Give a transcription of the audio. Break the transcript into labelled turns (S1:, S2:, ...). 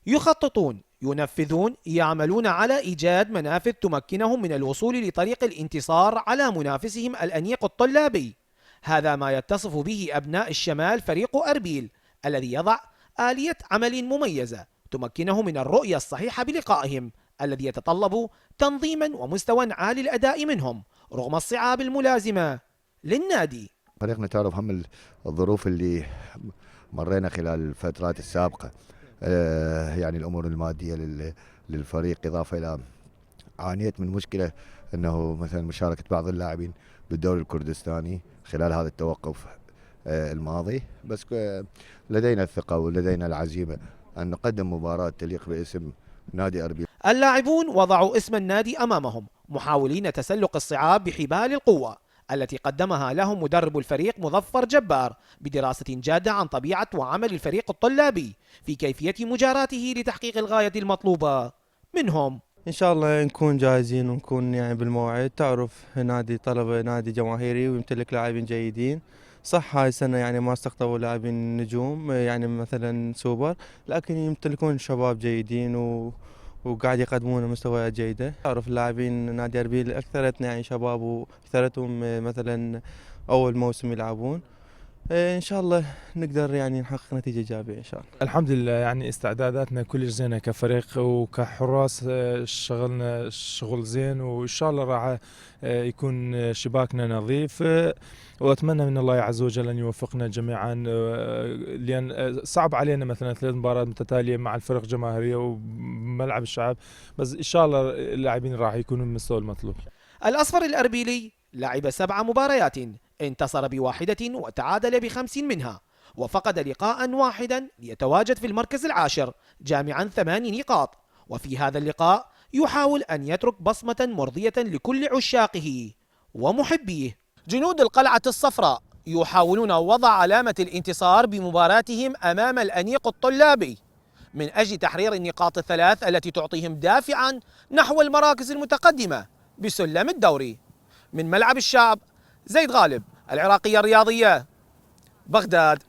S1: يخططون، ينفذون، يعملون على إيجاد منافذ تمكنهم من الوصول لطريق الانتصار على منافسهم الأنيق الطلابي. هذا ما يتصف به أبناء الشمال فريق أربيل، الذي يضع آلية عمل مميزة تمكنه من الرؤية الصحيحة بلقائهم، الذي يتطلب تنظيما ومستوى عالي الأداء منهم رغم الصعاب الملازمة للنادي.
S2: فريقنا تعرف هم الظروف اللي مرينا خلال الفترات السابقة، يعني الأمور المادية للفريق، إضافة إلى عانيت من مشكلة أنه مثلا مشاركة بعض اللاعبين بالدوري الكردستاني خلال هذا التوقف الماضي. بس لدينا الثقة ولدينا العزيمة أن نقدم مباراة تليق باسم نادي أربيل.
S1: اللاعبون وضعوا اسم النادي أمامهم، محاولين تسلق الصعاب بحبال القوة التي قدمها لهم مدرب الفريق مظفر جبار بدراسة جادة عن طبيعة وعمل الفريق الطلابي في كيفية مجاراته لتحقيق الغاية المطلوبة منهم.
S3: إن شاء الله نكون جاهزين ونكون يعني بالموعد. تعرف نادي طلبة نادي جماهيري ويمتلك لاعبين جيدين. صح هاي السنة يعني ما استقطبوا لاعبين نجوم يعني مثلا سوبر، لكن يمتلكون شباب جيدين وقاعد يقدمون مستويات جيدة. تعرف اللاعبين نادي أربيل أكثرتنا يعني شباب وأكثرتهم مثلا أول موسم يلعبون. إن شاء الله نقدر يعني نحقق نتيجة إيجابية إن شاء الله.
S4: الحمد لله يعني استعداداتنا كل زينة كفريق وكحراس، شغلنا شغل زين، وإن شاء الله راح يكون شباكنا نظيف، وأتمنى من الله عز وجل أن يوفقنا جميعا، لأن صعب علينا مثلا 3 مباريات متتالية مع الفرق جماهيرية وملعب الشعب، بس إن شاء الله اللاعبين راح يكونوا من المستوى المطلوب.
S1: الأصفر الأربيلي لعب 7 مباريات، انتصر ب1 وتعادل ب5 منها، وفقد لقاء واحدا ليتواجد في المركز العاشر جامعا 8 نقاط. وفي هذا اللقاء يحاول أن يترك بصمة مرضية لكل عشاقه ومحبيه. جنود القلعة الصفراء يحاولون وضع علامة الانتصار بمباراتهم أمام الأنيق الطلابي من أجل تحرير النقاط ال3 التي تعطيهم دافعا نحو المراكز المتقدمة بسلم الدوري. من ملعب الشعب، زيد غالب، العراقية الرياضية، بغداد.